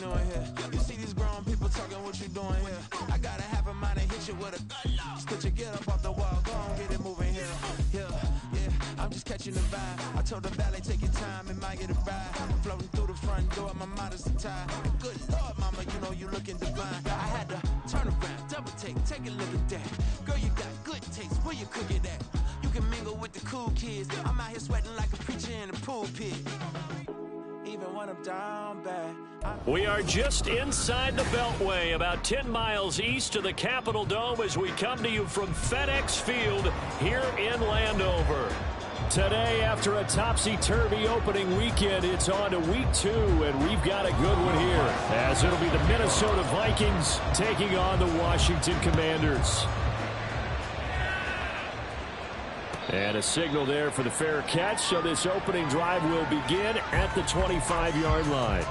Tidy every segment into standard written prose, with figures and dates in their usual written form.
new in here. You see these grown people talking, what you doing here? I gotta have a mind to hit you with a put your get up off the wall, go on, get it moving here. Yeah, I'm just catching the vibe. I told the ballet, take your time, it might get a ride. Floating through the front door, my mind is tied. Good Lord, mama, you know you looking divine. I had to turn around, double take a look at that. Girl, you got good taste, where you cook it at? You can mingle with the cool kids. I'm out here sweating like a preacher in a pulpit. Even when I'm down bad. We are just inside the Beltway, about 10 miles east of the Capitol Dome as we come to you from FedEx Field here in Landover. Today, after a topsy-turvy opening weekend, it's on to week 2, and we've got a good one here, as it'll be the Minnesota Vikings taking on the Washington Commanders. And a signal there for the fair catch, so this opening drive will begin at the 25-yard line.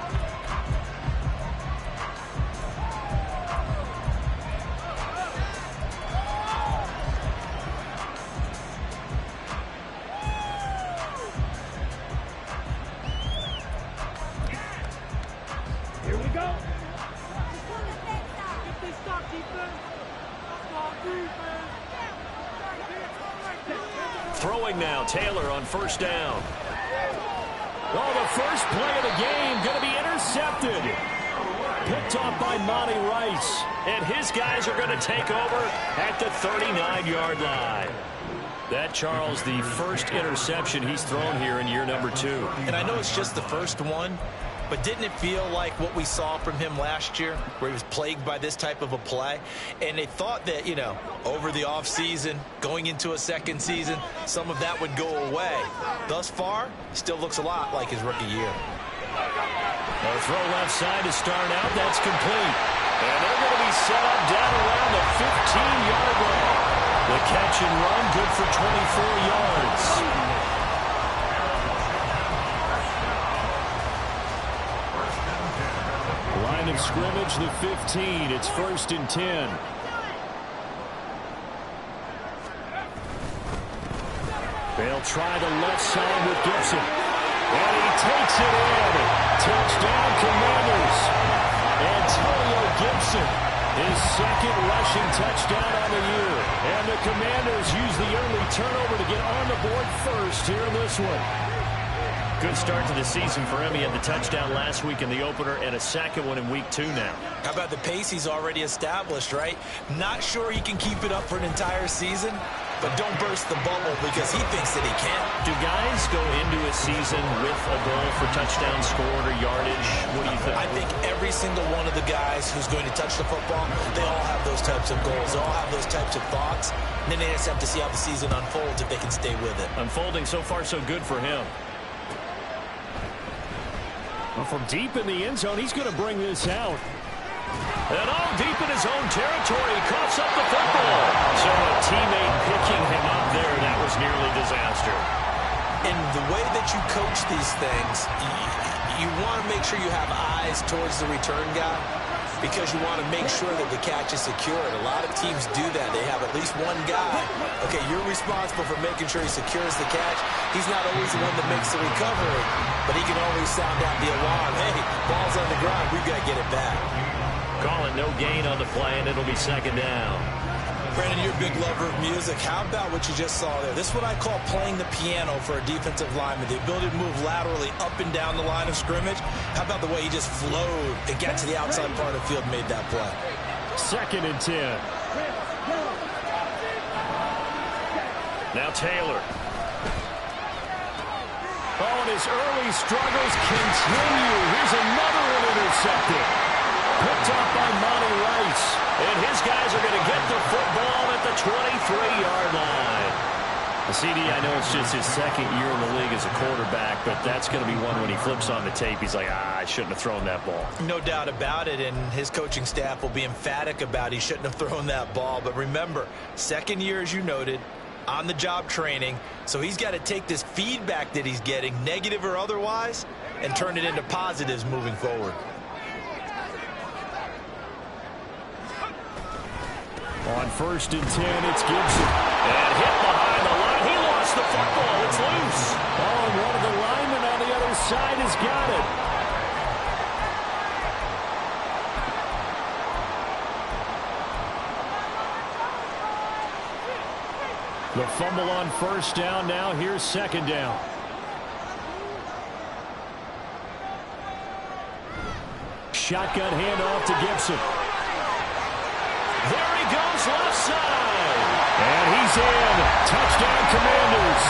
Here we go. Get this stop, defense. Stop, defense. Throwing now, Taylor on first down. Oh, the first play of the game going to be intercepted. Picked off by Monty Rice. And his guys are going to take over at the 39-yard line. That, Charles, the first interception he's thrown here in year number 2. And I know it's just the first one, but didn't it feel like what we saw from him last year, where he was plagued by this type of a play? And they thought that, you know, over the offseason, going into a second season, some of that would go away. Thus far, still looks a lot like his rookie year. A throw left side to start out. That's complete. And they're going to be set up down around the 15-yard line. The catch and run, good for 24 yards. Line of scrimmage, the 15. It's 1st and 10. They'll try the left side with Gibson. And he takes it in. Touchdown, Commanders. Antonio Gibson, his second rushing touchdown on the year. And the Commanders use the early turnover to get on the board first here in this one. Good start to the season for him. He had the touchdown last week in the opener and a second one in week 2 now. How about the pace he's already established, right? Not sure he can keep it up for an entire season, but don't burst the bubble because he thinks that he can. Do guys go into a season with a goal for touchdown scored or yardage? What do you think? I think every single one of the guys who's going to touch the football, they all have those types of goals. They all have those types of thoughts. And then they just have to see how the season unfolds if they can stay with it. Unfolding so far so good for him. Well, from deep in the end zone, he's going to bring this out. And all deep in his own territory, he coughs up the football. So a teammate picking him up there, that was nearly disaster. And the way that you coach these things, you want to make sure you have eyes towards the return guy because you want to make sure that the catch is secured. A lot of teams do that. They have at least one guy. Okay, you're responsible for making sure he secures the catch. He's not always the one that makes the recovery, but he can always sound out the alarm. Hey, ball's on the ground. We've got to get it back. Call it no gain on the play, and it'll be second down. Brandon, you're a big lover of music. How about what you just saw there? This is what I call playing the piano for a defensive lineman. The ability to move laterally up and down the line of scrimmage. How about the way he just flowed and got to the outside part of the field and made that play? 2nd and 10. Now Taylor. Oh, and his early struggles continue. Here's another one intercepted. Picked off by Monty Rice. And his guys are going to get the football at the 23-yard line. The CD, I know it's just his second year in the league as a quarterback, but that's going to be one when he flips on the tape. He's like, I shouldn't have thrown that ball. No doubt about it, and his coaching staff will be emphatic about he shouldn't have thrown that ball. But remember, second year, as you noted, on-the-job training, so he's got to take this feedback that he's getting, negative or otherwise, and turn it into positives moving forward. On 1st and 10, it's Gibson. And hit behind the line. He lost the football. It's loose. Oh, and one of the linemen on the other side has got it. The fumble on first down. Now here's second down. Shotgun handoff to Gibson. There he goes left side. And he's in. Touchdown Commanders.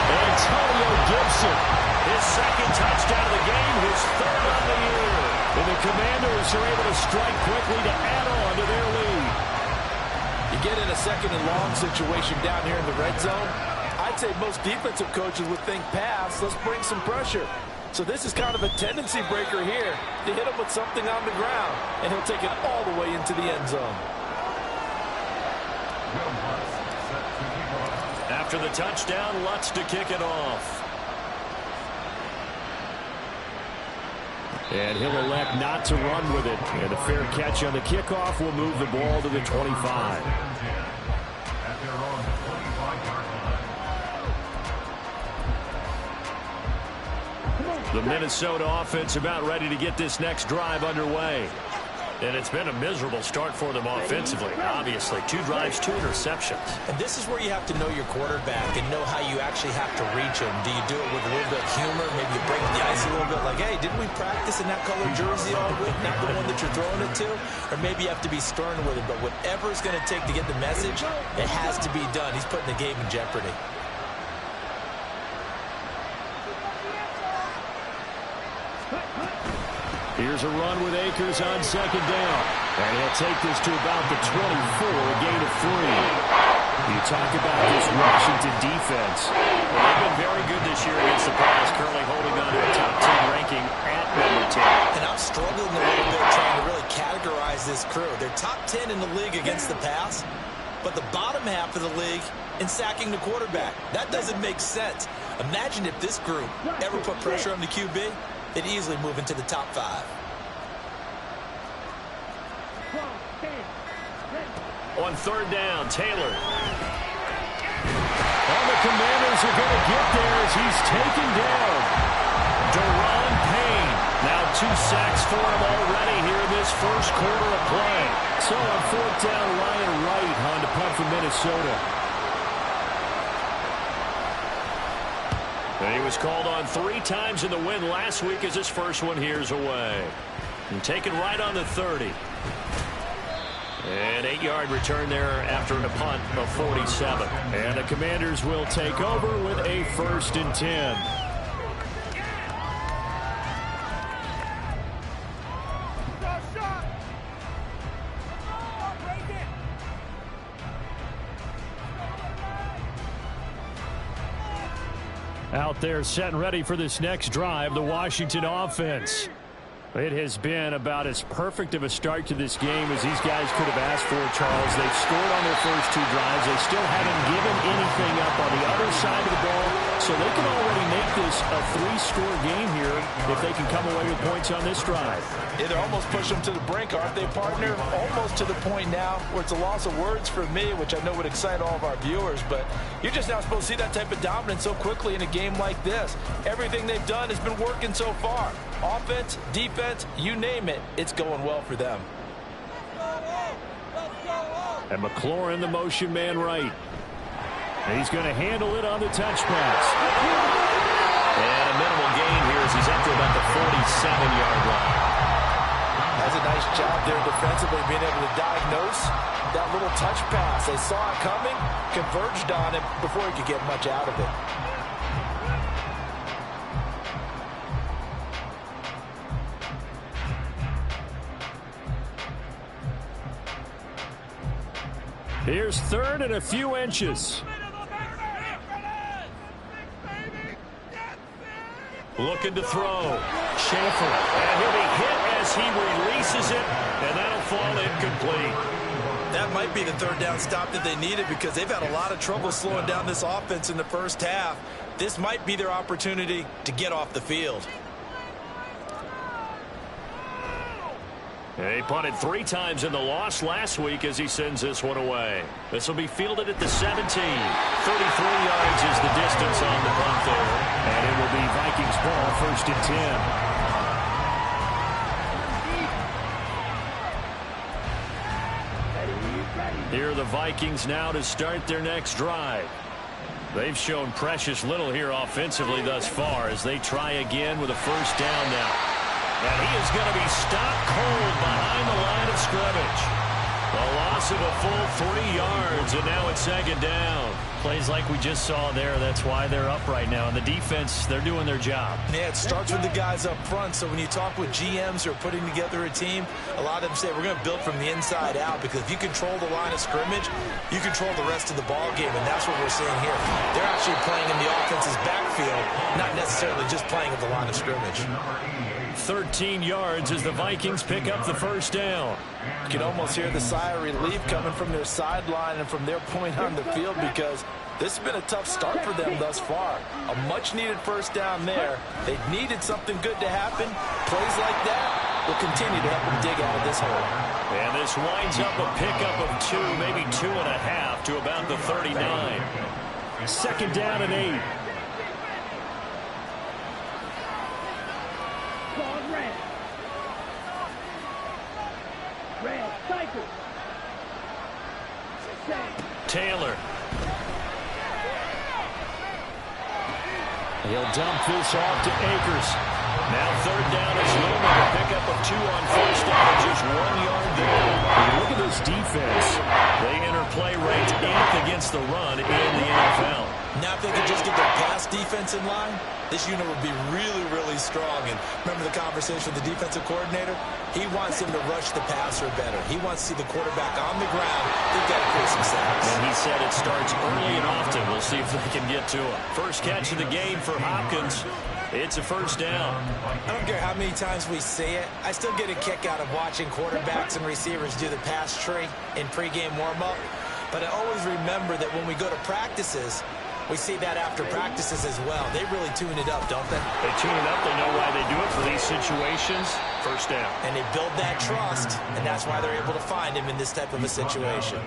Antonio Gibson. His second touchdown of the game. His third on the year. And the Commanders are able to strike quickly to add on to their lead. You get in a second and long situation down here in the red zone. I'd say most defensive coaches would think pass. Let's bring some pressure. So this is kind of a tendency breaker here to hit him with something on the ground. And he'll take it all the way into the end zone. After the touchdown, Lutz to kick it off. And he'll elect not to run with it. And a fair catch on the kickoff will move the ball to the 25. The Minnesota offense about ready to get this next drive underway. And it's been a miserable start for them offensively. Obviously, 2 drives, 2 interceptions. And this is where you have to know your quarterback and know how you actually have to reach him. Do you do it with a little bit of humor? Maybe you break the ice a little bit like, hey, didn't we practice in that color jersey all week? Not the one that you're throwing it to? Or maybe you have to be stern with it. But whatever it's going to take to get the message, it has to be done. He's putting the game in jeopardy. Here's a run with Akers on second down. And he'll take this to about the 24, a gain of 3. You talk about this Washington defense. Well, they've been very good this year against the pass, currently holding on to a top 10 ranking at number 10. And I'm struggling a little bit trying to really categorize this crew. They're top 10 in the league against the pass, but the bottom half of the league in sacking the quarterback. That doesn't make sense. Imagine if this group ever put pressure on the QB. They'd easily move into the top 5. On third down, Taylor. And the Commanders are going to get there as he's taken down. Deron Payne. Now 2 sacks for him already here in this first quarter of play. So on fourth down, Ryan Wright on to punt for Minnesota. And he was called on 3 times in the win last week as his first one here's away. And taken right on the 30. An 8-yard return there after a punt of 47. And the Commanders will take over with a 1st and 10. Out there set and ready for this next drive, the Washington offense. It has been about as perfect of a start to this game as these guys could have asked for, Charles. They've scored on their first 2 drives. They still haven't given anything up on the other side of the ball, so they can already make this a 3-score game here if they can come away with points on this drive. Yeah, they're almost pushing them to the brink, aren't they, partner? Almost to the point now where it's a loss of words for me, which I know would excite all of our viewers, but you're just now supposed to see that type of dominance so quickly in a game like this. Everything they've done has been working so far. Offense, defense, you name it, it's going well for them. And McLaurin, the motion man right. And he's going to handle it on the touch pass. And a minimal gain here as he's up to about the 47-yard line. That's a nice job there defensively, being able to diagnose that little touch pass. They saw it coming, converged on it before he could get much out of it. Here's 3rd and a few inches. Looking to throw. Schaefer. And he'll be hit as he releases it, and that'll fall incomplete. That might be the 3rd down stop that they needed because they've had a lot of trouble slowing down this offense in the first half. This might be their opportunity to get off the field. He punted 3 times in the loss last week as he sends this one away. This will be fielded at the 17. 33 yards is the distance on the punt there. And it will be Vikings ball, 1st and 10. Here are the Vikings now to start their next drive. They've shown precious little here offensively thus far as they try again with a first down now. And he is going to be stopped cold behind the line of scrimmage. A loss of a full 3 yards, and now it's second down. Plays like we just saw there. That's why they're up right now. And the defense, they're doing their job. Yeah, it starts with the guys up front. So when you talk with GMs who are putting together a team, a lot of them say we're going to build from the inside out, because if you control the line of scrimmage, you control the rest of the ball game, and that's what we're seeing here. They're actually playing in the offense's backfield, not necessarily just playing at the line of scrimmage. 13 yards as the Vikings pick up the first down. You can almost hear the sigh of relief coming from their sideline and from their point on the field, because this has been a tough start for them thus far. A much-needed first down there. They needed something good to happen. Plays like that will continue to help them dig out of this hole. And this winds up a pickup of 2, maybe 2.5 to about the 39. Second down and 8. Taylor. He'll dump this off to Akers. Now third down is Loomer. A pickup of 2 on first down, just 1 yard there. Look at this defense. They interplay ranked 8th against the run in the NFL. Now if they could just get their pass defense in line, this unit would be really, really strong. And remember the conversation with the defensive coordinator? He wants him to rush the passer better. He wants to see the quarterback on the ground. They've got to create some sacks. And he said it starts early and often. We'll see if they can get to him. First catch of the game for Hopkins. It's a first down. I don't care how many times we say it. I still get a kick out of watching quarterbacks and receivers do the pass tree in pregame warm-up. But I always remember that when we go to practices, we see that after practices as well. They really tune it up, don't they? They tune it up. They know why they do it for these situations. First down. And they build that trust, and that's why they're able to find him in this type of a situation.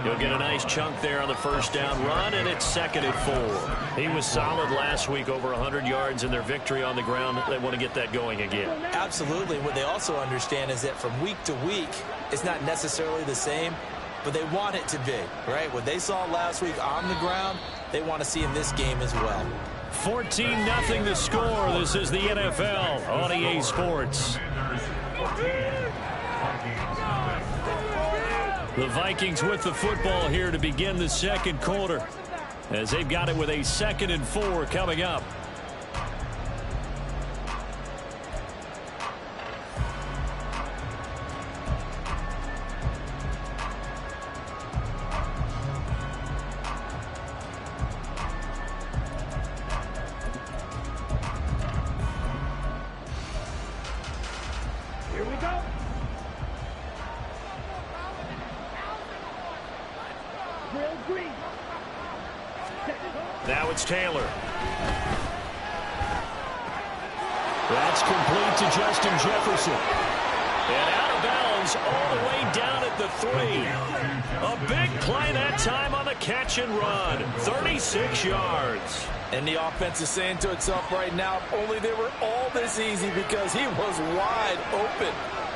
You'll get a nice chunk there on the first down run, and it's second and 4. He was solid last week, over 100 yards in their victory on the ground. They want to get that going again. Absolutely. What they also understand is that from week to week, it's not necessarily the same, but they want it to be, right? What they saw last week on the ground, they want to see in this game as well. 14-0 the score. This is the NFL on EA Sports. The Vikings with the football here to begin the second quarter, as they've got it with a second and 4 coming up. Now it's Taylor. That's complete to Justin Jefferson. And out of bounds all the way down at the 3. A big play that time on the catch and run. 36 yards. And the offense is saying to itself right now, if only they were all this easy, because he was wide open.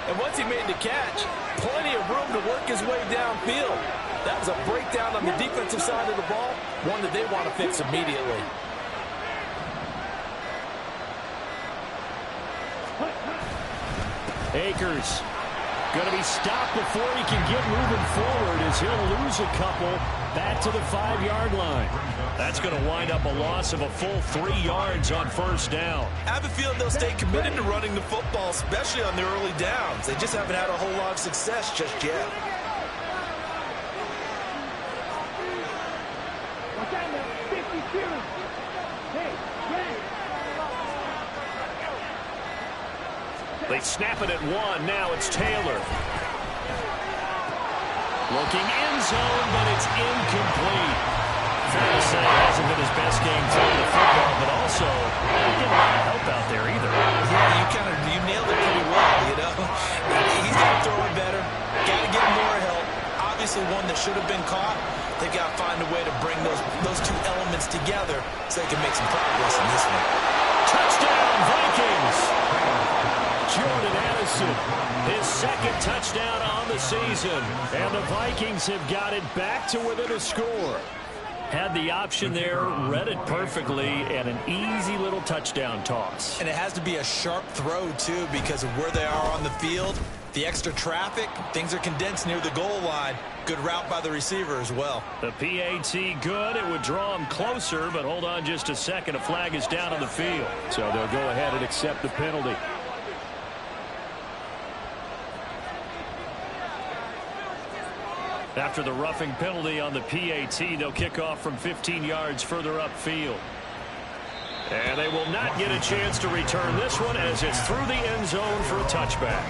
And once he made the catch, plenty of room to work his way downfield. That was a breakdown on the defensive side of the ball, one that they want to fix immediately. Akers going to be stopped before he can get moving forward, as he'll lose a couple back to the 5-yard line. That's going to wind up a loss of a full 3 yards on first down. I have a feeling they'll stay committed to running the football, especially on their early downs. They just haven't had a whole lot of success just yet. They snap it at 1. Now it's Taylor. Looking end zone, but it's incomplete. Fair to say it hasn't been his best game throwing the football, but also not getting a lot of help out there either. Yeah, you nailed it pretty well, you know. He's got to throw it better. Got to get more help. Obviously one that should have been caught. They've got to find a way to bring those two elements together so they can make some progress in this one. Touchdown, Vikings! Jordan Addison Gibson, his second touchdown on the season. And the Vikings have got it back to within a score. Had the option there, read it perfectly, and an easy little touchdown toss. And it has to be a sharp throw, too, because of where they are on the field. The extra traffic, things are condensed near the goal line. Good route by the receiver as well. The PAT good. It would draw him closer, but hold on just a second. A flag is down on the field. So they'll go ahead and accept the penalty. After the roughing penalty on the PAT, they'll kick off from 15 yards further upfield. And they will not get a chance to return this one as it's through the end zone for a touchback.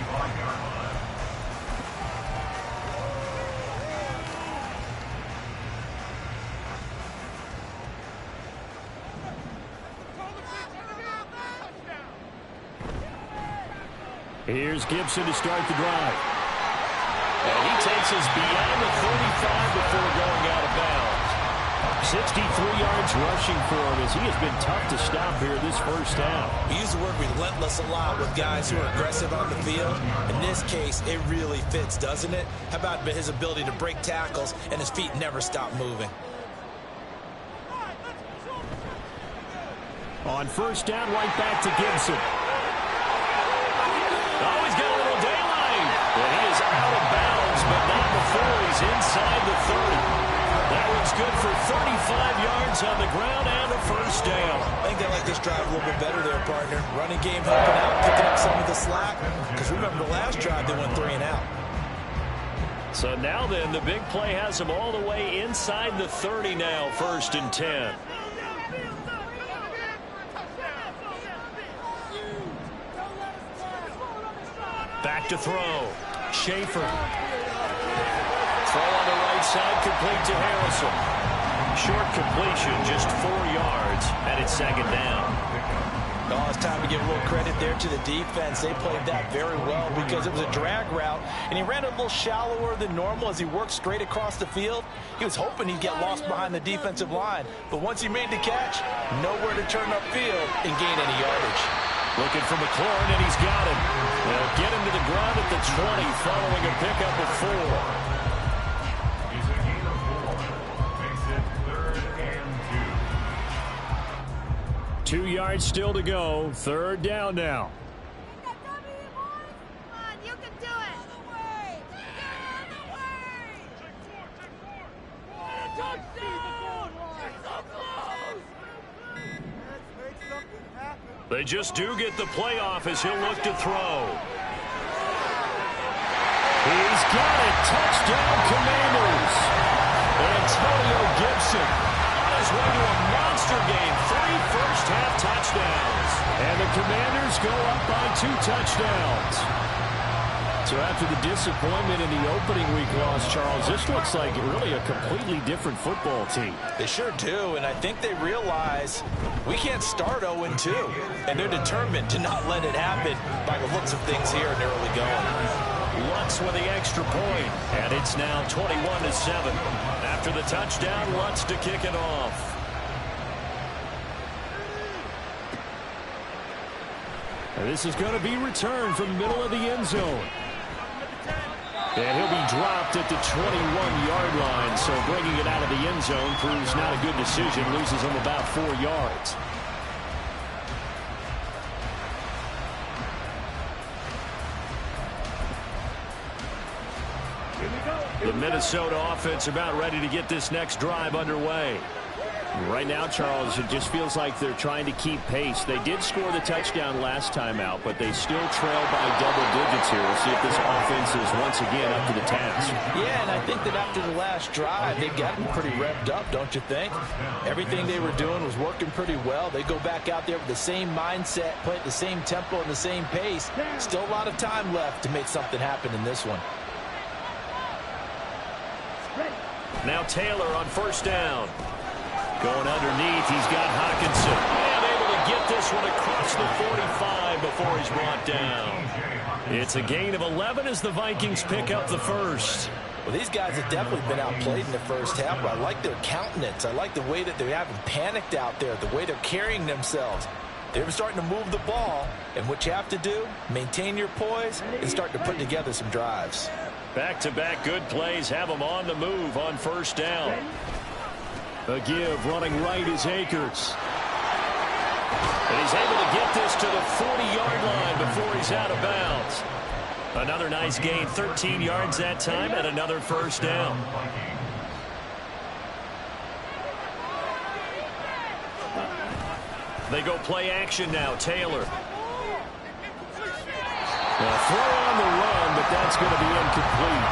Here's Gibson to start the drive. And he takes us beyond the 35 before going out of bounds. 63 yards rushing for him as he has been tough to stop here this first half. We use the word relentless a lot with guys who are aggressive on the field. In this case, it really fits, doesn't it? How about his ability to break tackles and his feet never stop moving? On first down, right back to Gibson. Oh, he's got a little daylight. And he is out of bounds, but not before he's inside the 30. That one's good for 35 yards on the ground and a first down. I think they like this drive a little bit better there, partner. Running game helping out, picking up some of the slack. Because remember the last drive, they went 3 and out. So now then, the big play has him all the way inside the 30 now, 1st and 10. Back to throw. Schaefer. Throw on the right side, complete to Harrison. Short completion, just 4 yards, and it's 2nd down. Oh, it's time to give a little credit there to the defense. They played that very well because it was a drag route, and he ran a little shallower than normal as he worked straight across the field. He was hoping he'd get lost behind the defensive line, but once he made the catch, nowhere to turn upfield and gain any yardage. Looking for McLaurin, and he's got him. They'll get him to the ground at the 20 following a pickup of 4. 2 yards still to go. 3rd down now. They just do get the playoff as he'll look to throw. He's got it. Touchdown, Commanders. Antonio Gibson on his way to a monster game. 3 first-half touchdowns. And the Commanders go up by 2 touchdowns. So after the disappointment in the opening week loss, Charles, this looks like really a completely different football team. They sure do, and I think they realize we can't start 0-2, and they're determined to not let it happen by the looks of things here in the early going. Lutz with the extra point, and it's now 21-7. After the touchdown, Lutz to kick it off. And this is going to be returned from the middle of the end zone. And he'll be dropped at the 21-yard line, so bringing it out of the end zone proves not a good decision, loses him about 4 yards. The Minnesota offense about ready to get this next drive underway. Right now, Charles, it just feels like they're trying to keep pace. They did score the touchdown last time out, but they still trail by double digits here. We'll see if this offense is once again up to the task. Yeah, and I think that after the last drive, they've gotten pretty revved up, don't you think? Everything they were doing was working pretty well. They go back out there with the same mindset, play at the same tempo and the same pace. Still a lot of time left to make something happen in this one. Now Taylor on first down. Going underneath, he's got Hawkinson. And able to get this one across the 45 before he's brought down. It's a gain of 11 as the Vikings pick up the first. Well, these guys have definitely been outplayed in the first half, but I like their countenance. I like the way that they haven't panicked out there, the way they're carrying themselves. They're starting to move the ball, and what you have to do, maintain your poise and start to put together some drives. Back-to-back good plays have them on the move on first down. A give running right is Akers. And he's able to get this to the 40-yard line before he's out of bounds. Another nice gain, 13 yards that time, and another first down. They go play action now. Taylor. Now throw on the run, but that's going to be incomplete.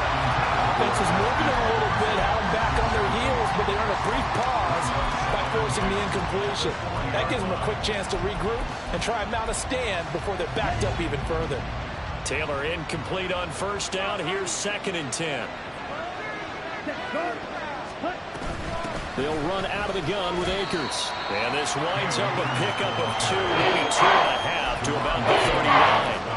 Offense was moving it a little bit, had them back on their heels, but they earned a brief pause by forcing the incompletion. That gives them a quick chance to regroup and try and mount a stand before they're backed up even further. Taylor incomplete on first down. Here's 2nd and 10. They'll run out of the gun with Akers. And this winds up a pickup of 2, maybe 2.5 to about the 39.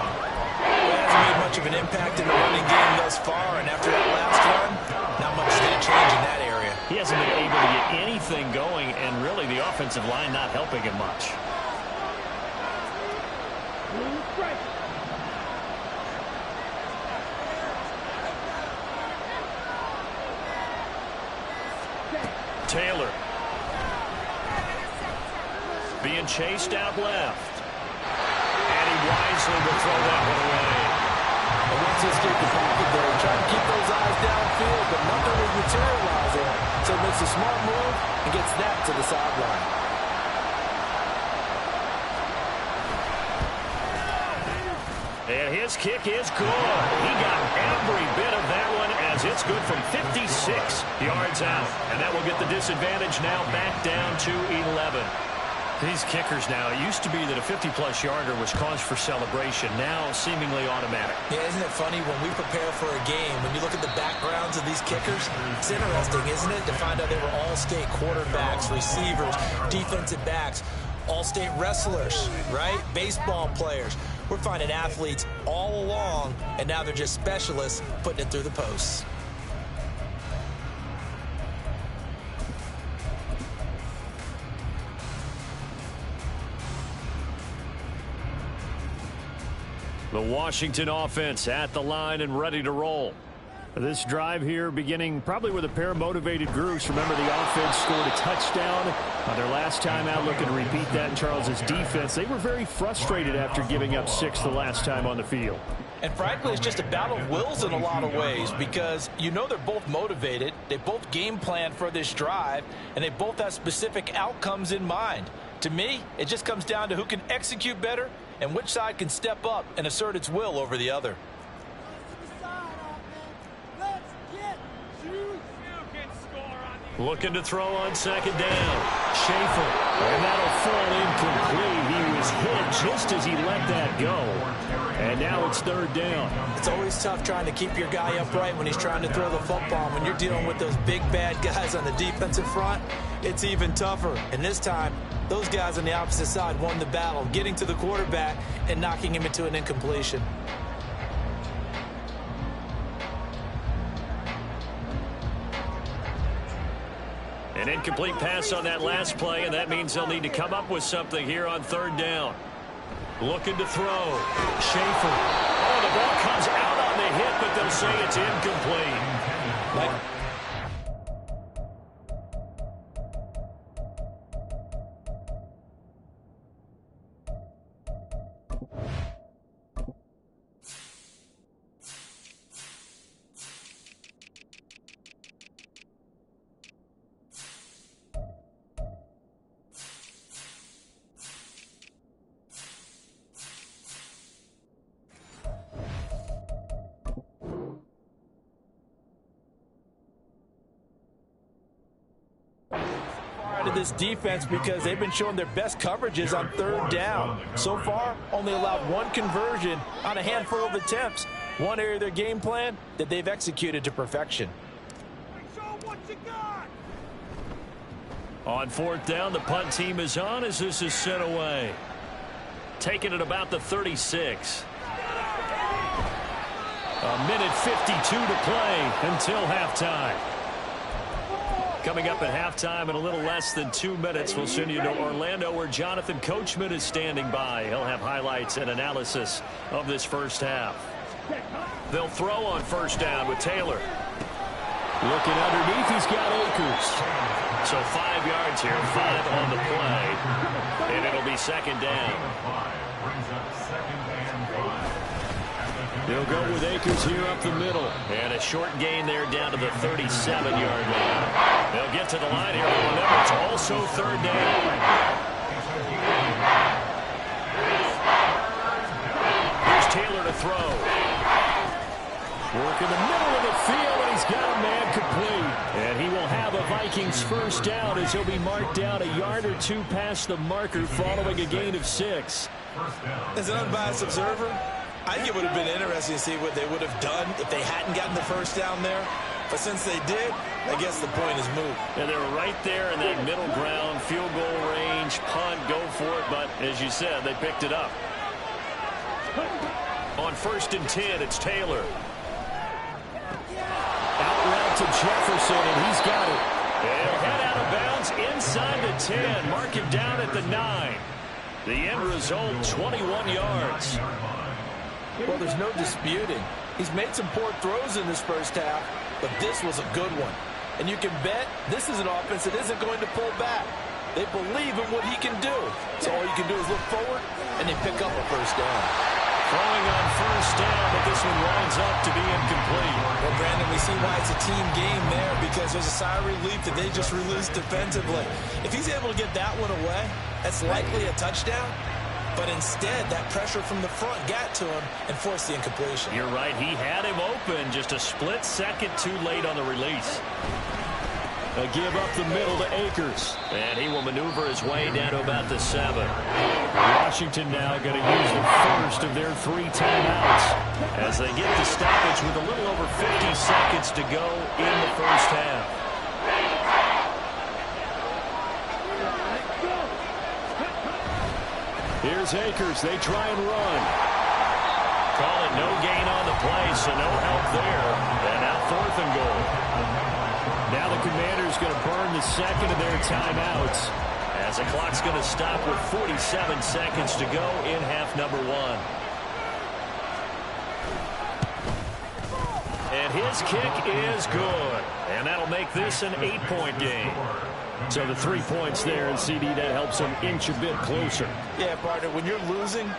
It hasn't made much of an impact in the running game thus far, and after that last run, not much is going to change in that area. He hasn't been able to get anything going, and really the offensive line not helping him much. Taylor being chased out left, and he wisely will throw that one away. And once he escaped the pocket there, trying to keep those eyes downfield, but nothing was materializing. So he makes a smart move and gets that to the sideline. And his kick is good. He got every bit of that one as it's good from 56 yards out. And that will get the disadvantage now back down to 11. These kickers now, it used to be that a 50-plus yarder was cause for celebration. Now seemingly automatic. Yeah, isn't it funny when we prepare for a game, when you look at the backgrounds of these kickers, it's interesting, isn't it, to find out they were all-state quarterbacks, receivers, defensive backs, all-state wrestlers, right? Baseball players. We're finding athletes all along, and now they're just specialists putting it through the posts. The Washington offense at the line and ready to roll. This drive here beginning probably with a pair of motivated groups. Remember, the offense scored a touchdown on their last time out, looking to repeat that in Charles's defense. They were very frustrated after giving up 6 the last time on the field. And frankly, it's just a battle of wills in a lot of ways because you know they're both motivated. They both game plan for this drive, and they both have specific outcomes in mind. To me, it just comes down to who can execute better and which side can step up and assert its will over the other. Looking to throw on 2nd down. Schaefer. And that'll fall incomplete. He was hit just as he let that go. And now it's 3rd down. It's always tough trying to keep your guy upright when he's trying to throw the football. When you're dealing with those big, bad guys on the defensive front, it's even tougher. And this time, those guys on the opposite side won the battle, getting to the quarterback and knocking him into an incompletion. An incomplete pass on that last play, and that means they'll need to come up with something here on 3rd down. Looking to throw. Schaefer. Oh, the ball comes out on the hit, but they'll say it's incomplete. This defense because they've been showing their best coverages on 3rd down. So far, only allowed 1 conversion on a handful of attempts. One area of their game plan that they've executed to perfection. On 4th down, the punt team is on as this is sent away. Taking it about the 36. A minute 52 to play until halftime. Coming up at halftime in a little less than 2 minutes, we'll send you to Orlando where Jonathan Coachman is standing by. He'll have highlights and analysis of this first half. They'll throw on first down with Taylor. Looking underneath, he's got Akers. So 5 yards here, 5 on the play, and it'll be second down. They'll go with Akers here up the middle. And a short gain there down to the 37-yard line. They'll get to the line here. Remember, it's also third down. Here's Taylor to throw. Work in the middle of the field, and he's got a man complete. And he will have a Vikings first down as he'll be marked down a yard or two past the marker following a gain of 6. As an unbiased observer, I think it would have been interesting to see what they would have done if they hadn't gotten the first down there. But since they did, I guess the point is moot. And they were right there in that middle ground, field goal range, punt, go for it. But as you said, they picked it up. On 1st and 10, it's Taylor. Out route to Jefferson, and he's got it. And he'll head out of bounds inside the 10. Mark him down at the 9. The end result, 21 yards. Well, there's no disputing. He's made some poor throws in this first half, but this was a good one. And you can bet this is an offense that isn't going to pull back. They believe in what he can do. So all you can do is look forward, and they pick up a first down. Throwing on first down, but this one winds up to be incomplete. Well, Brandon, we see why it's a team game there, because there's a sigh of relief that they just released defensively. If he's able to get that one away, that's likely a touchdown. But instead, that pressure from the front got to him and forced the incompletion. You're right. He had him open, just a split second too late on the release. A give up the middle to Akers. And he will maneuver his way down to about the 7. Washington now going to use the first of their 3 timeouts as they get the stoppage with a little over 50 seconds to go in the first half. Here's Akers. They try and run. Call it no gain on the play, so no help there. And now 4th and goal. Now the Commanders going to burn the second of their timeouts as the clock's going to stop with 47 seconds to go in half number 1. And his kick is good. And that'll make this an 8-point game. So the 3 points there, and CD, that helps them inch a bit closer. Yeah, partner, when you're losing,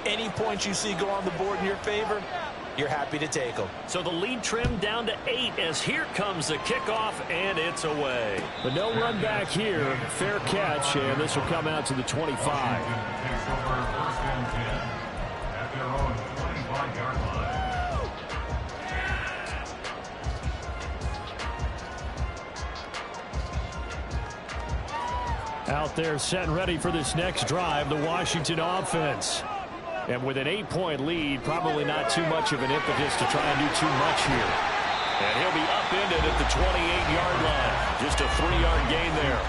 any points you see go on the board in your favor, you're happy to take them. So the lead trimmed down to 8 as here comes the kickoff, and it's away. But no run back here. Fair catch, and this will come out to the 25. Out there set and ready for this next drive, the Washington offense. And with an 8-point lead, probably not too much of an impetus to try and do too much here. And he'll be upended at the 28-yard line. Just a 3-yard gain there.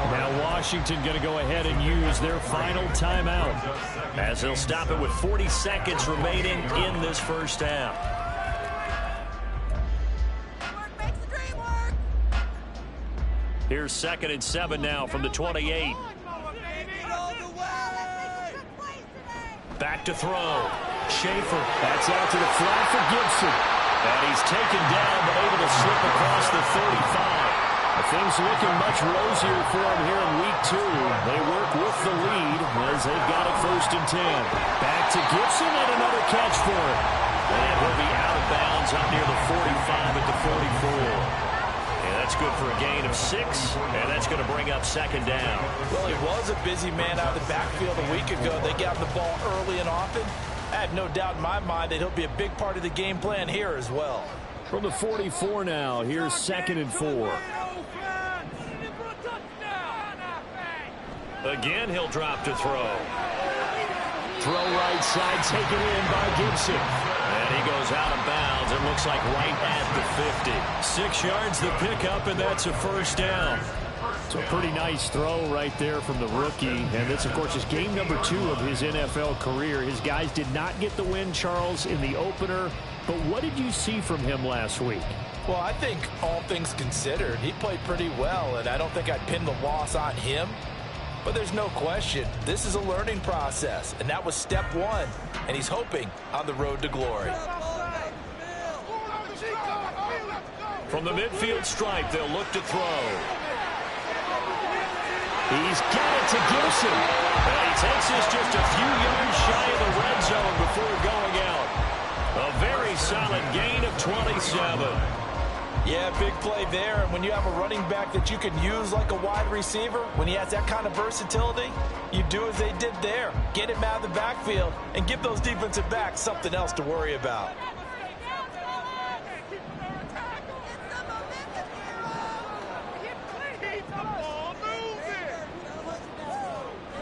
Now Washington going to go ahead and use their final timeout, as they'll stop it with 40 seconds remaining in this first half. Here's 2nd and 7 now from the 28. Back to throw. Schaefer. That's out to the flat for Gibson. And he's taken down, but able to slip across the 35. Things looking much rosier for him here in week 2. They work with the lead as they've got it 1st and 10. Back to Gibson and another catch for him. And he'll be out of bounds up near the 45 at the 44. And that's good for a gain of 6, and that's going to bring up 2nd down. Well, he was a busy man out of the backfield a week ago. They got him the ball early and often. I have no doubt in my mind that he'll be a big part of the game plan here as well. From the 44 now, here's 2nd and 4. Again, he'll drop to throw. Throw right side, taken in by Gibson. And he goes out of bounds. It looks like right at the 50. 6 yards the pickup, and that's a first down. So a pretty nice throw right there from the rookie. And this, of course, is game number 2 of his NFL career. His guys did not get the win, Charles, in the opener. But what did you see from him last week? Well, I think all things considered, he played pretty well, and I don't think I'd pin the loss on him. But there's no question, this is a learning process, and that was step one, and he's hoping on the road to glory. From the midfield stripe, they'll look to throw. He's got it to Gibson. And he takes this just a few yards shy of the red zone before going out. A very solid gain of 27. Yeah, big play there. And when you have a running back that you can use like a wide receiver, when he has that kind of versatility, you do as they did there. Get him out of the backfield and give those defensive backs something else to worry about.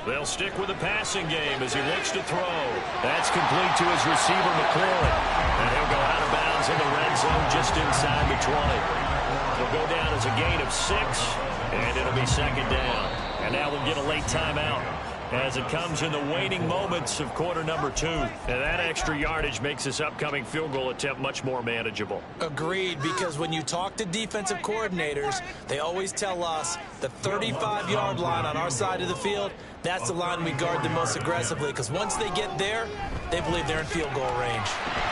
They'll stick with the passing game as he looks to throw. That's complete to his receiver, McLaurin. And he'll go out of bounds in the red zone just inside the 20. He'll go down as a gain of 6, and it'll be second down. And now we'll get a late timeout as it comes in the waning moments of quarter number 2. And that extra yardage makes this upcoming field goal attempt much more manageable. Agreed, because when you talk to defensive coordinators, they always tell us the 35-yard line on our side of the field, that's the line we guard the most aggressively, because once they get there, they believe they're in field goal range.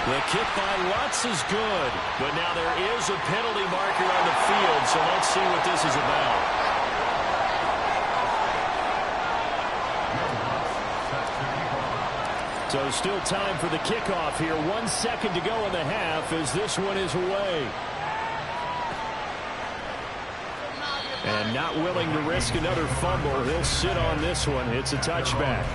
The kick by Lutz is good, but now there is a penalty marker on the field, so let's see what this is about. So still time for the kickoff here. 1 second to go in the half as this one is away. And not willing to risk another fumble. He'll sit on this one. It's a touchback.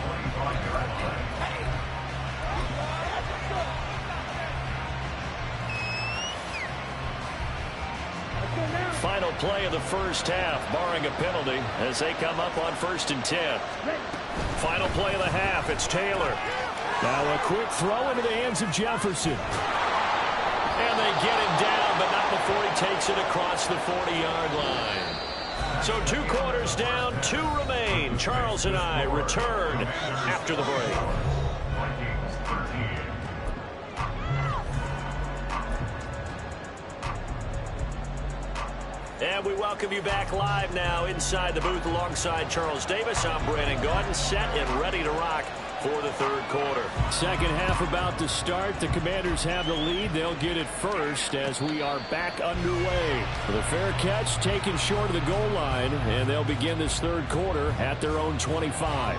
Final play of the first half, barring a penalty, as they come up on 1st and 10. Final play of the half, it's Taylor. Now a quick throw into the hands of Jefferson. And they get him down, but not before he takes it across the 40-yard line. So 2 quarters down, 2 remain. Charles and I return after the break. And we welcome you back live now inside the booth alongside Charles Davis. I'm Brandon Gordon, set and ready to rock for the third quarter. Second half about to start. The Commanders have the lead. They'll get it first as we are back underway. The fair catch taken short of the goal line, and they'll begin this third quarter at their own 25.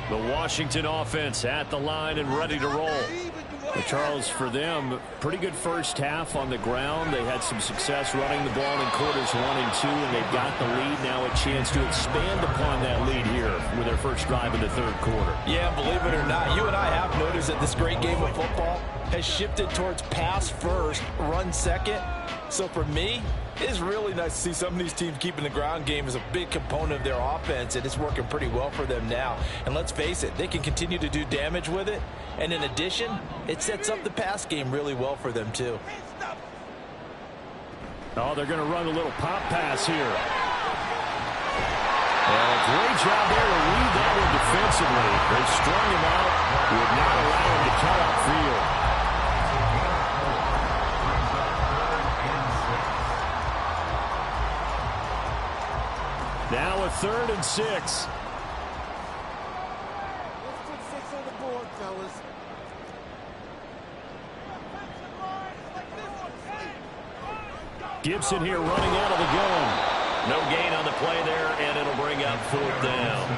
The Washington offense at the line and ready to roll. But Charles, for them, pretty good first half on the ground. They had some success running the ball in quarters 1 and 2, and they've got the lead. Now a chance to expand upon that lead here with their first drive in the third quarter. Yeah, believe it or not, you and I have noticed that this great game of football has shifted towards pass first, run second. So for me, it's really nice to see some of these teams keeping the ground game as a big component of their offense, and it's working pretty well for them now. And let's face it, they can continue to do damage with it. And in addition, it sets up the pass game really well for them too. Oh, they're going to run a little pop pass here. And a great job there to read that one defensively. They strung him out, would not allow him to cut upfield. Now a 3rd and 6. Let's put 6 on the board, fellas. Gibson here running out of the gun. No gain on the play there, and it'll bring up 4th down.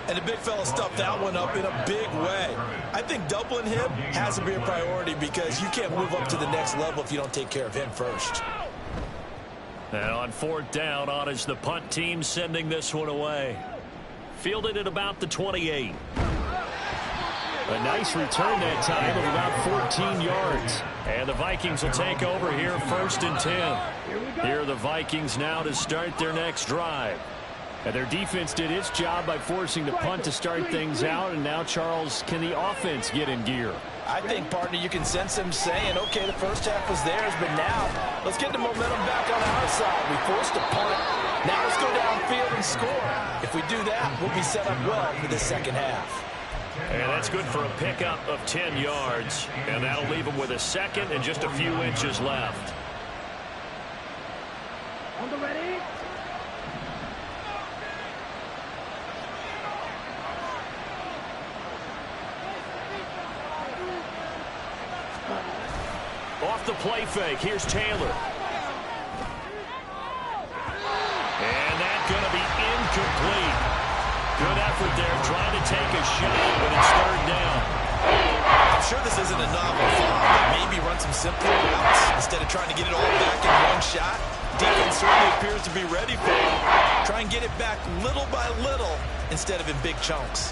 And the big fella stuffed that one up in a big way. I think doubling him has to be a priority because you can't move up to the next level if you don't take care of him first. And on 4th down, on is the punt team sending this one away. Fielded at about the 28. A nice return that time of about 14 yards. And the Vikings will take over here 1st and 10. Here are the Vikings now to start their next drive. And their defense did its job by forcing the punt to start things out. And now, Charles, can the offense get in gear? I think, partner, you can sense them saying, okay, the first half was theirs, but now let's get the momentum back on our side. We forced a punt. Now let's go downfield and score. If we do that, we'll be set up well for the second half. And that's good for a pickup of 10 yards. And that'll leave him with a second and just a few inches left. On the ready. Off the play fake, here's Taylor. And that's going to be incomplete. Good effort there, trying to take a shot, but it's third down. I'm sure this isn't a novel thought, but maybe run some simpler routes instead of trying to get it all back in one shot. Defense certainly appears to be ready for it. Try and get it back little by little instead of in big chunks.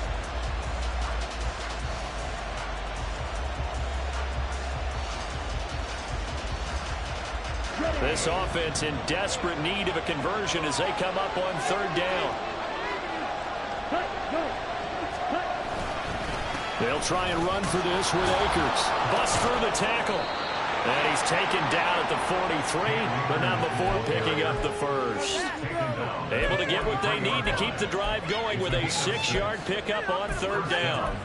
This offense in desperate need of a conversion as they come up on third down. They'll try and run for this with Akers. Bust through the tackle. And he's taken down at the 43, but not before picking up the first. Able to get what they need to keep the drive going with a 6-yard pickup on third down.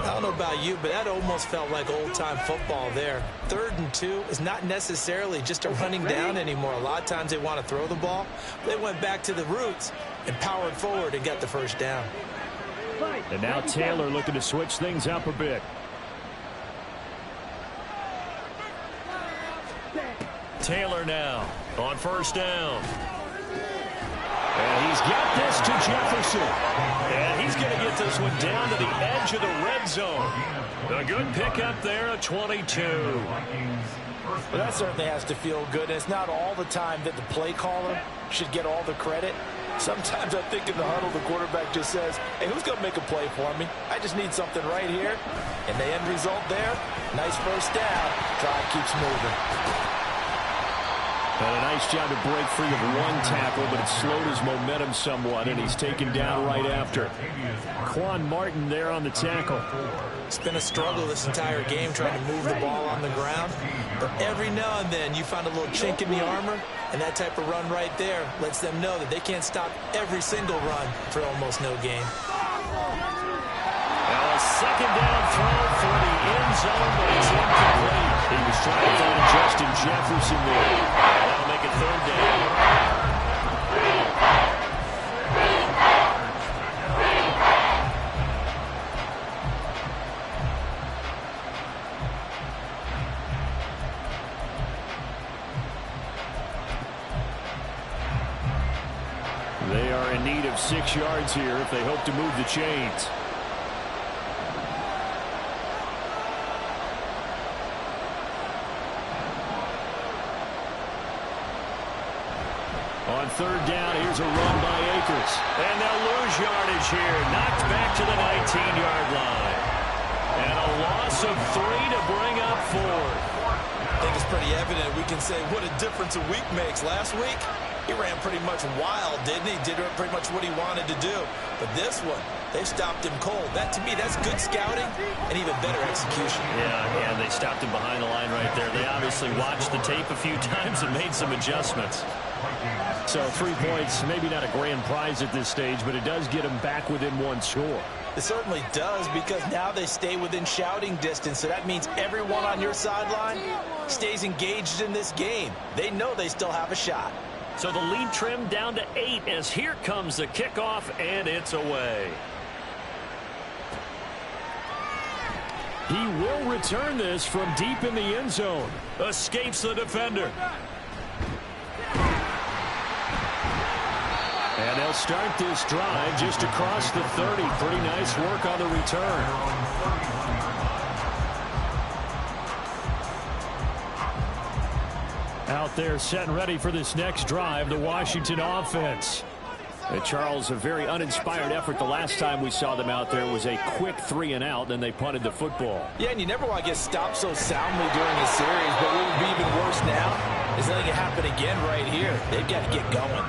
I don't know about you, but that almost felt like old-time football there. 3rd and 2 is not necessarily just a running down anymore. A lot of times they want to throw the ball. They went back to the roots and powered forward and got the first down. And now Taylor looking to switch things up a bit. Taylor now on first down. And he's got this to Jefferson. And he's going to get this one down to the edge of the red zone. A good pickup there, a 22. Well, that certainly has to feel good. It's not all the time that the play caller should get all the credit. Sometimes I think in the huddle, the quarterback just says, hey, who's going to make a play for me? I just need something right here. And the end result there, nice first down. Drive keeps moving. And a nice job to break free of one tackle, but it slowed his momentum somewhat, and he's taken down right after. Quan Martin there on the tackle. It's been a struggle this entire game trying to move the ball on the ground. But every now and then you find a little chink in the armor, and that type of run right there lets them know that they can't stop every single run for almost no gain. Now a second down throw for the end zone, but it's incomplete. He was trying to find Justin Jefferson there. That'll make it third down. They are in need of 6 yards here if they hope to move the chains. On third down, here's a run by Akers. And they'll lose yardage here. Knocked back to the 19-yard line. And a loss of 3 to bring up 4. I think it's pretty evident we can say what a difference a week makes. Last week, he ran pretty much wild, didn't he? Did pretty much what he wanted to do. But this one, they stopped him cold. That, to me, that's good scouting and even better execution. Yeah, they stopped him behind the line right there. They obviously watched the tape a few times and made some adjustments. So 3 points, maybe not a grand prize at this stage, but it does get them back within one score. It certainly does, because now they stay within shouting distance. So that means everyone on your sideline stays engaged in this game. They know they still have a shot. So the lead trimmed down to 8 as here comes the kickoff, and it's away. He will return this from deep in the end zone. Escapes the defender. And they'll start this drive just across the 30. Pretty nice work on the return. Out there set and ready for this next drive, the Washington offense. And Charles, a very uninspired effort the last time we saw them out there was a quick 3 and out, then they punted the football. Yeah, and you never want to get stopped so soundly during a series, but what would be even worse now is letting it happen again right here. They've got to get going.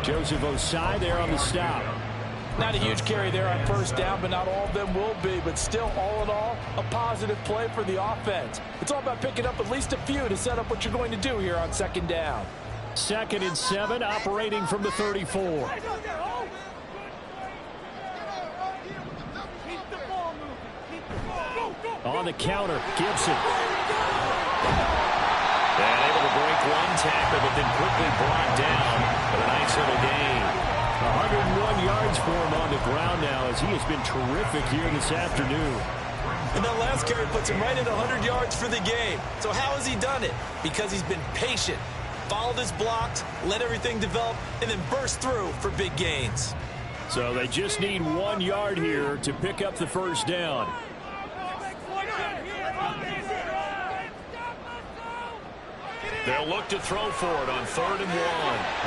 Joseph Osai there on the stop. Not a huge carry there on first down, but not all of them will be. But still, all in all, a positive play for the offense. It's all about picking up at least a few to set up what you're going to do here on second down. 2nd and 7, operating from the 34. Keep the ball. On the counter, Gibson. And able to break one tackle, but then quickly brought down with a nice little gain. 101 yards for him on the ground now as he has been terrific here this afternoon. And that last carry puts him right at 100 yards for the game. So how has he done it? Because he's been patient, followed his blocks, let everything develop, and then burst through for big gains. So they just need 1 yard here to pick up the first down. They'll look to throw for it on 3rd and 1.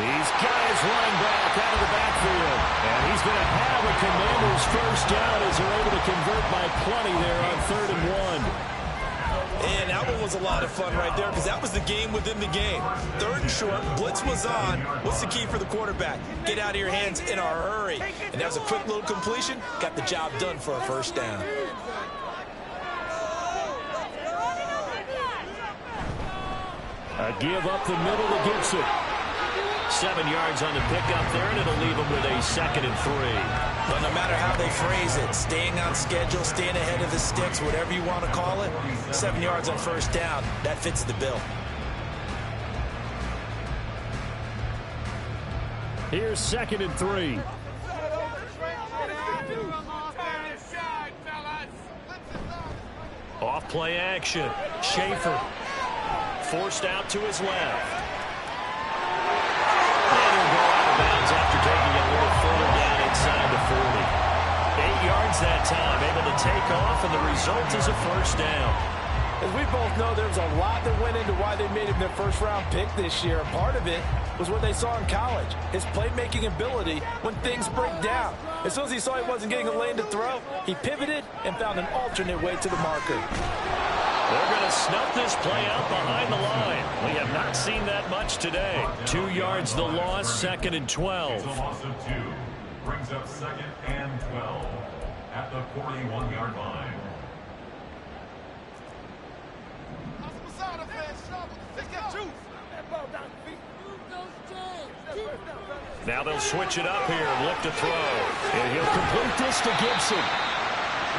These guys running back out of the backfield. And he's going to have a Commanders first down as they're able to convert by plenty there on 3rd and 1. And that one was a lot of fun right there because that was the game within the game. 3rd and short, blitz was on. What's the key for the quarterback? Get out of your hands in a hurry. And that was a quick little completion. Got the job done for a first down. A give up the middle to Gibson. 7 yards on the pickup there, and it'll leave him with a 2nd and 3. But no matter how they phrase it, staying on schedule, staying ahead of the sticks, whatever you want to call it, 7 yards on first down, that fits the bill. Here's 2nd and 3. Off play action. Schaefer. Forced out to his left. And he'll go out of bounds after taking a little further down inside the 40. 8 yards that time, able to take off, and the result is a first down. As we both know, there's a lot that went into why they made him their first-round pick this year. Part of it was what they saw in college, his playmaking ability when things break down. As soon as he saw he wasn't getting a lane to throw, he pivoted and found an alternate way to the marker. They're going to snuff this play out behind the line. We have not seen that much today. 2 yards the loss, 2nd and 12. Loss of 2 brings up 2nd and 12 at the 41-yard line. Now they'll switch it up here and look to throw. And he'll complete this to Gibson.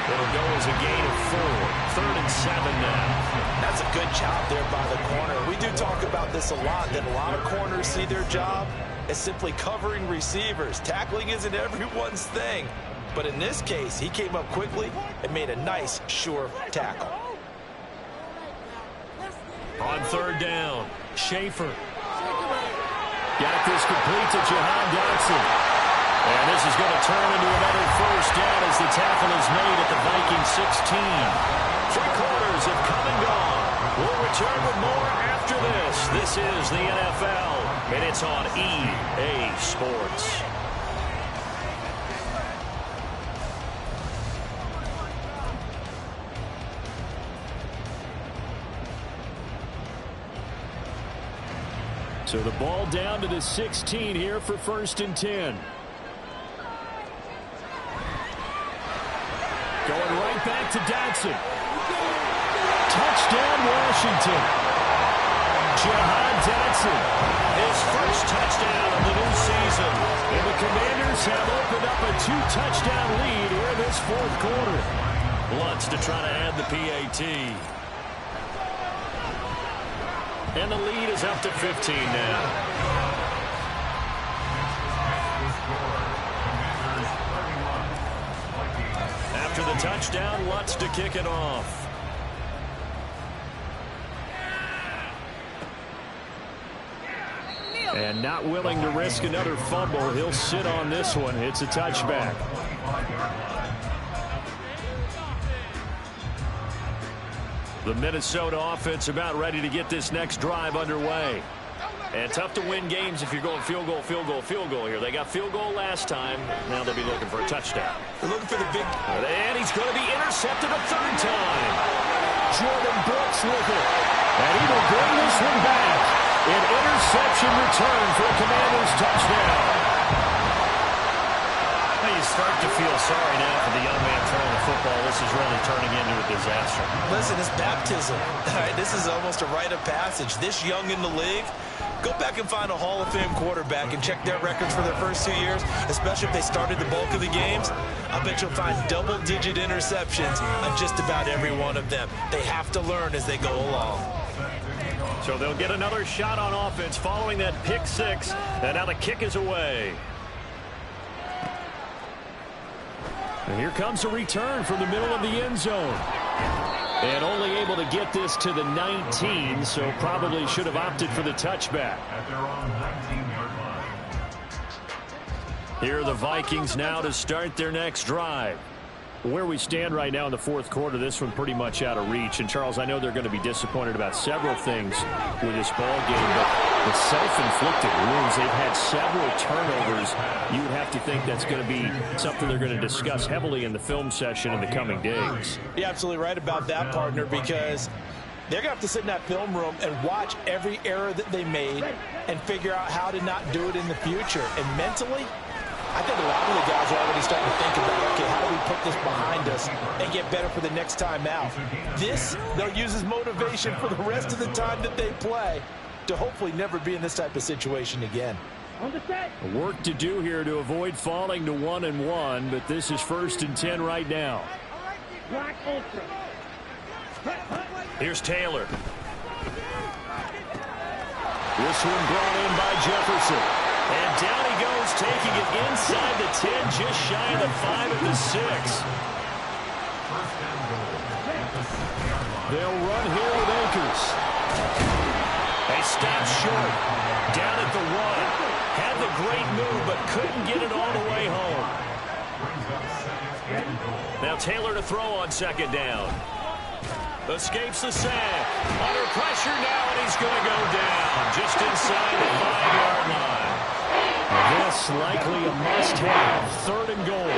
It'll go as a gain of 4. 3rd and 7 now. That's a good job there by the corner. We do talk about this a lot, that a lot of corners see their job as simply covering receivers. Tackling isn't everyone's thing. But in this case, he came up quickly and made a nice, sure tackle. On 3rd down, Schaefer. Got this complete to Jahan Dotson. And this is going to turn into another first down as the tackle is made at the Vikings 16. 3 quarters have come and gone. We'll return with more after this. This is the NFL, and it's on EA Sports. So the ball down to the 16 here for 1st and 10. Going right back to Dotson. Touchdown, Washington. Jahan Dotson, his first touchdown of the new season. And the Commanders have opened up a 2-touchdown lead here in this 4th quarter. Lutz to try to add the PAT. And the lead is up to 15 now. After the touchdown, Lutz to kick it off. And not willing to risk another fumble, he'll sit on this one. It's a touchback. The Minnesota offense about ready to get this next drive underway. And tough to win games if you're going field goal, field goal, field goal here. They got field goal last time. Now they'll be looking for a touchdown. They're looking for the big... And he's going to be intercepted a 3rd time. Jordan Brooks with it. And he will bring this one back. An interception return for a Commanders touchdown. You start to feel sorry now for the young man throwing the football, this is really turning into a disaster. Listen, it's baptism. All right, this is almost a rite of passage. This young in the league, go back and find a Hall of Fame quarterback and check their records for their first 2 years, especially if they started the bulk of the games. I bet you'll find double-digit interceptions on just about every one of them. They have to learn as they go along. So they'll get another shot on offense following that pick six, and now the kick is away. And here comes a return from the middle of the end zone. And only able to get this to the 19, so probably should have opted for the touchback. At their own 19-yard line. Here are the Vikings now to start their next drive. Where we stand right now in the fourth quarter, this one pretty much out of reach. And, Charles, I know they're going to be disappointed about several things with this ball game, but the self-inflicted wounds, they've had several turnovers. You would have to think that's going to be something they're going to discuss heavily in the film session in the coming days. You're absolutely right about that, partner, because they're going to have to sit in that film room and watch every error that they made and figure out how to not do it in the future. And mentally, I think a lot of the guys are already starting to think about, okay, how do we put this behind us and get better for the next time out? This, they'll use as motivation for the rest of the time that they play to hopefully never be in this type of situation again. Work to do here to avoid falling to 1-1, but this is 1st and 10 right now. Here's Taylor. This one brought in by Jefferson. And down he goes, taking it inside the 10, just shy of the 5 at the 6. They'll run here with Akers. They stop short. Down at the 1. Had the great move, but couldn't get it all the way home. Now Taylor to throw on 2nd down. Escapes the sack. Under pressure now, and he's going to go down just inside the 5-yard line. This likely a must-have, 3rd and goal.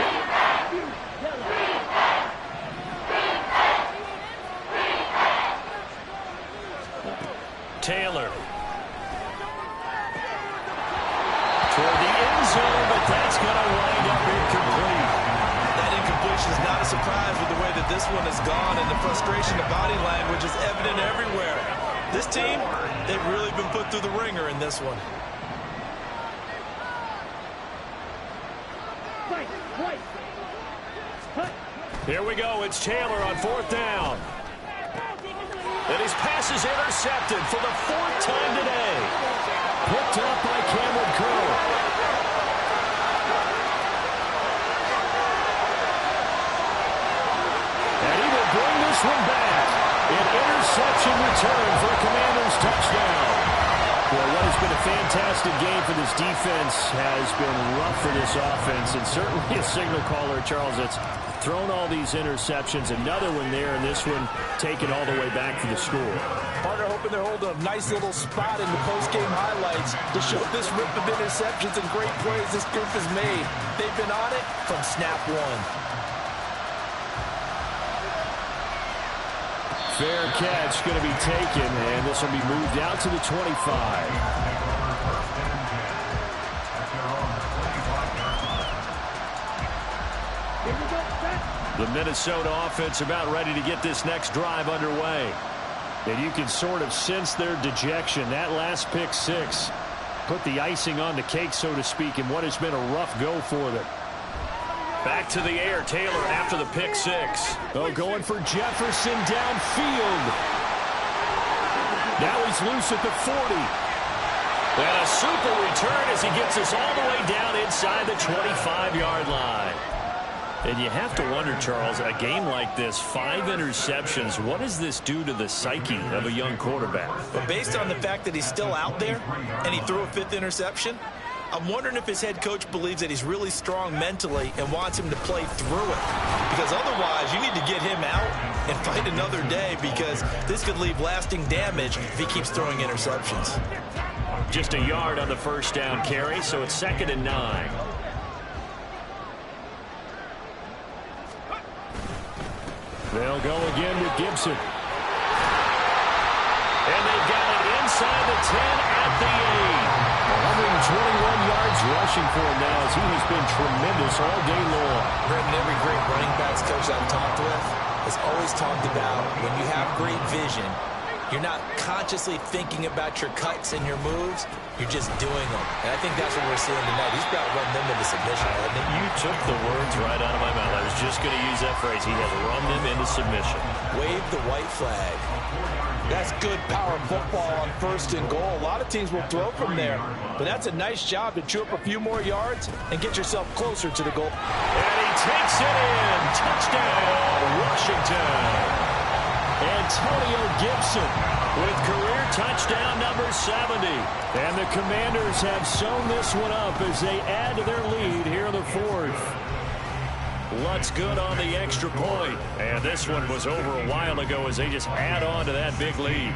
Taylor. Toward the end zone, but that's going to wind up incomplete. That incompletion is not a surprise with the way that this one has gone, and the frustration of body language is evident everywhere. This team, they've really been put through the ringer in this one. Here we go. It's Taylor on 4th down. And his pass is intercepted for the 4th time today. Picked up by Cameron Curl. And he will bring this one back. An interception return for a Commanders touchdown. Well, what has been a fantastic game for this defense has been rough for this offense, and certainly a signal caller, Charles, that's thrown all these interceptions. Another one there, and this one taken all the way back for the score. Partner hoping they're holding a nice little spot in the post-game highlights to show this rip of interceptions and great plays this group has made. They've been on it from snap one. Fair catch going to be taken, and this will be moved out to the 25. The Minnesota offense about ready to get this next drive underway. And you can sort of sense their dejection. That last pick six put the icing on the cake, so to speak, in what has been a rough go for them. Back to the air, Taylor after the pick six. Oh, going for Jefferson downfield. Now he's loose at the 40. And a super return as he gets us all the way down inside the 25-yard line. And you have to wonder, Charles, a game like this, 5 interceptions, what does this do to the psyche of a young quarterback? But based on the fact that he's still out there and he threw a 5th interception, I'm wondering if his head coach believes that he's really strong mentally and wants him to play through it. Because otherwise, you need to get him out and fight another day, because this could leave lasting damage if he keeps throwing interceptions. Just a yard on the first down carry, so it's 2nd and 9. They'll go again with Gibson. And they've got it inside the 10 at the 8. averaging 21 yards rushing for him now as he has been tremendous all day long. Brendan, every great running backs coach I've talked with has always talked about when you have great vision, you're not consciously thinking about your cuts and your moves. You're just doing them. And I think that's what we're seeing tonight. He's about run them into submission, hasn't he? You took the words right out of my mouth. I was just going to use that phrase. He has run them into submission. Wave the white flag. That's good power football on 1st and goal. A lot of teams will throw from there, but that's a nice job to chew up a few more yards and get yourself closer to the goal. And he takes it in. Touchdown, Washington. Antonio Gibson with career touchdown number 70. And the Commanders have sewn this one up as they add to their lead here in the 4th. Lutz good on the extra point. And this one was over a while ago as they just add on to that big lead.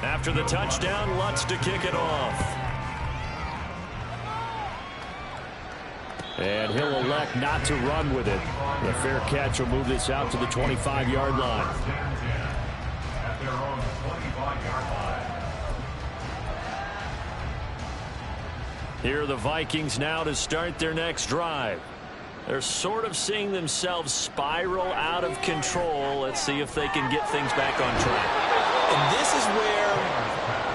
After the touchdown, Lutz to kick it off. And he'll elect not to run with it. The fair catch will move this out to the 25-yard line. At their own 25-yard line. Here are the Vikings now to start their next drive. They're sort of seeing themselves spiral out of control. Let's see if they can get things back on track. And this is where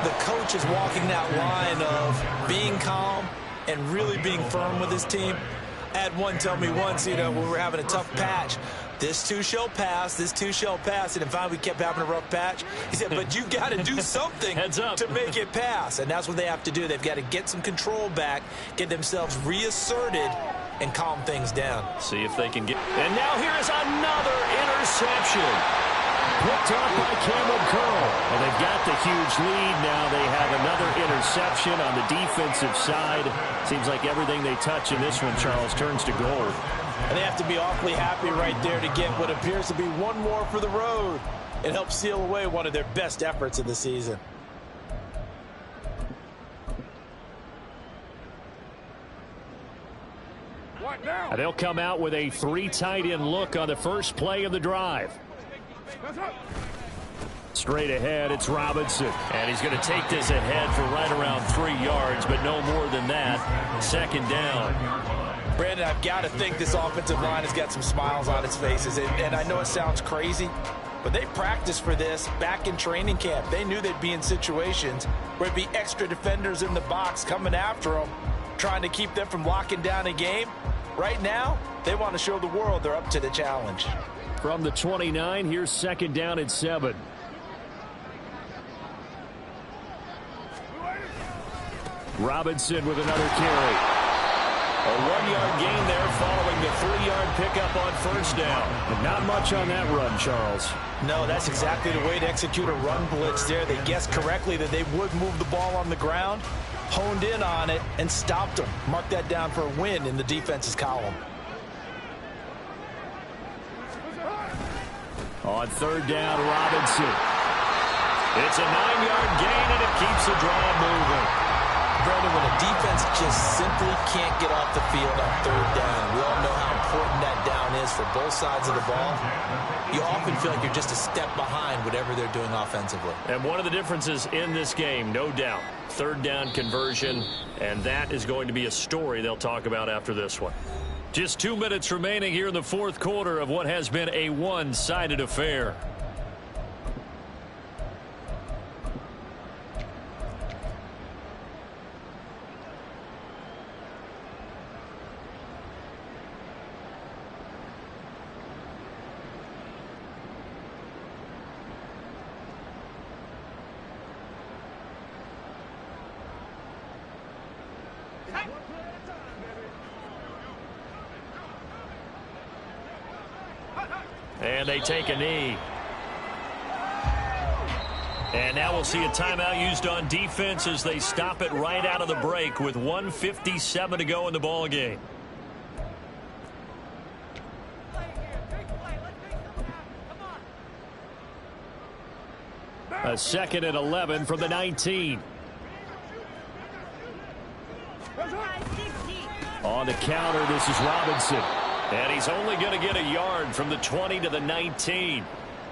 the coach is walking that line of being calm and really being firm with his team. I had one tell me once, when we were having a tough patch, this too shall pass, this too shall pass. And finally we kept having a rough patch. He said, but you've got to do something to make it pass. And that's what they have to do. They've got to get some control back, get themselves reasserted, and calm things down. See if they can get... And now here is another interception. Picked off by Cameron Curl. And they've got the huge lead. Now they have another interception on the defensive side. Seems like everything they touch in this one, Charles, turns to gold. And they have to be awfully happy right there to get what appears to be one more for the road. It helps seal away one of their best efforts of the season. And they'll come out with a 3 tight end look on the first play of the drive. Straight ahead, it's Robinson. And he's going to take this ahead for right around 3 yards, but no more than that. 2nd down. Brandon, I've got to think this offensive line has got some smiles on its faces. And I know it sounds crazy, but they practiced for this back in training camp. They knew they'd be in situations where it'd be extra defenders in the box coming after them, trying to keep them from locking down a game. Right now, they want to show the world they're up to the challenge. From the 29, here's 2nd down and 7. Robinson with another carry. A 1-yard gain there following the 3-yard pickup on 1st down. But not much on that run, Charles. No, that's exactly the way to execute a run blitz there. They guessed correctly that they would move the ball on the ground, honed in on it, and stopped them. Mark that down for a win in the defense's column. On 3rd down, Robinson. It's a 9-yard gain, and it keeps the drive moving. Brandon, when a defense just simply can't get off the field on 3rd down, we all know how important that down is for both sides of the ball. You often feel like you're just a step behind whatever they're doing offensively. And one of the differences in this game, no doubt, 3rd down conversion, and that is going to be a story they'll talk about after this one. Just 2 minutes remaining here in the 4th quarter of what has been a one-sided affair. And they take a knee. And now we'll see a timeout used on defense as they stop it right out of the break with 1:57 to go in the ball game. A 2nd and 11 from the 19. On the counter, this is Robinson. And he's only going to get a yard from the 20 to the 19.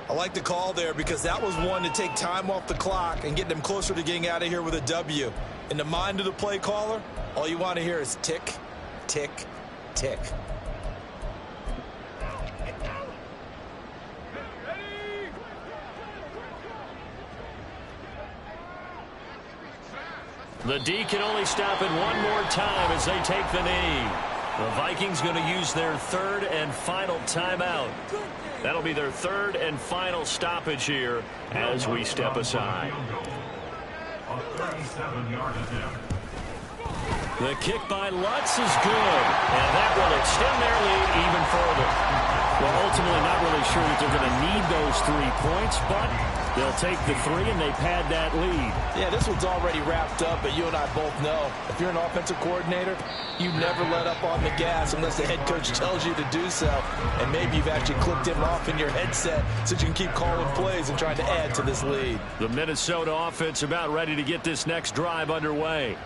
I like the call there because that was one to take time off the clock and get them closer to getting out of here with a W. In the mind of the play caller, all you want to hear is tick, tick, tick. The D can only stop it one more time as they take the knee. The Vikings going to use their third and final timeout. That'll be their third and final stoppage here as we step aside. A 37-yard attempt. The kick by Lutz is good, and that will extend their lead even further. Well, ultimately not really sure that they're going to need those 3 points, but they'll take the 3 and they pad that lead. Yeah, this one's already wrapped up, but you and I both know if you're an offensive coordinator, you never let up on the gas unless the head coach tells you to do so. And maybe you've actually clicked him off in your headset so you can keep calling plays and trying to add to this lead. The Minnesota offense about ready to get this next drive underway.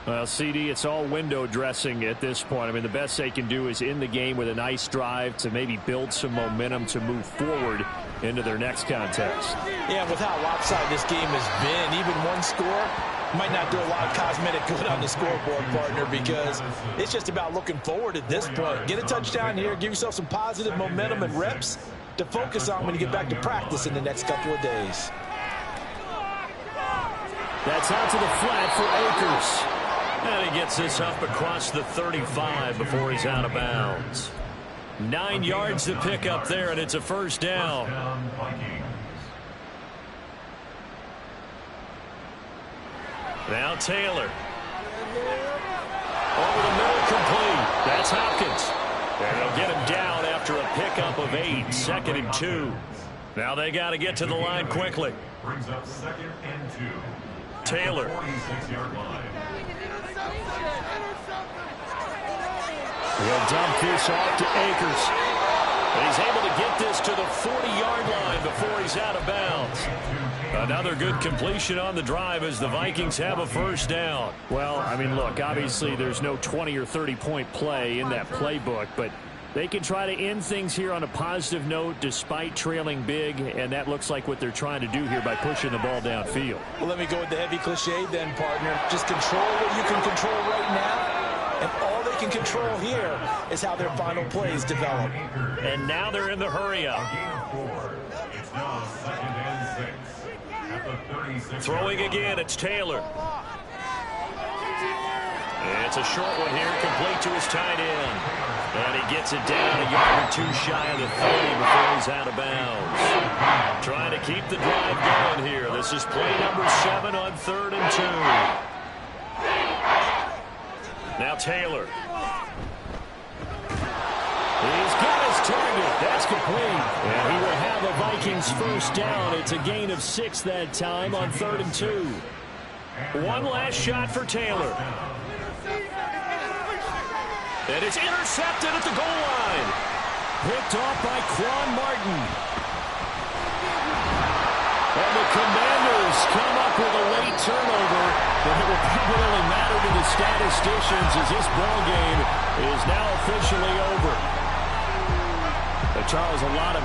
Well, CD, it's all window dressing at this point. I mean, the best they can do is in the game with a nice drive to maybe build some momentum to move forward into their next contest. Yeah, with how lopsided this game has been, even one score might not do a lot of cosmetic good on the scoreboard, partner, because it's just about looking forward at this point. Get a touchdown here, give yourself some positive momentum and reps to focus on when you get back to practice in the next couple of days. That's out to the flat for Akers. And he gets this up across the 35 before he's out of bounds. 9 yards to pick up there, and it's a first down. Now Taylor. Over the middle, complete. That's Hopkins. And they'll get him down after a pickup of 8, 2nd and 2. Now they got to get to the line quickly. Brings up 2nd and 2. Taylor. 46-yard line. He'll dump this off to Akers. And he's able to get this to the 40-yard line before he's out of bounds. Another good completion on the drive as the Vikings have a first down. Well, I mean, look, obviously there's no 20 or 30-point play in that playbook, but they can try to end things here on a positive note despite trailing big, and that looks like what they're trying to do here by pushing the ball downfield. Well, let me go with the heavy cliche then, partner. Just control what you can control right now, and all they can control here is how their final plays develop. And now they're in the hurry-up. It's now 2nd and 6. At the 36. Throwing again, it's Taylor. It's a short one here, complete to his tight end. And he gets it down a yard or 2 shy of the 30 before he's out of bounds. Trying to keep the drive going here. This is play number 7 on 3rd and 2. Now Taylor. He's got his target. That's complete. And he will have a Vikings first down. It's a gain of 6 that time on 3rd and 2. One last shot for Taylor. And it's intercepted at the goal line. Picked off by Quan Martin. And the Commanders come up with a late turnover. But it will probably matter to the statisticians as this ball game is now officially over. But Charles, a lot of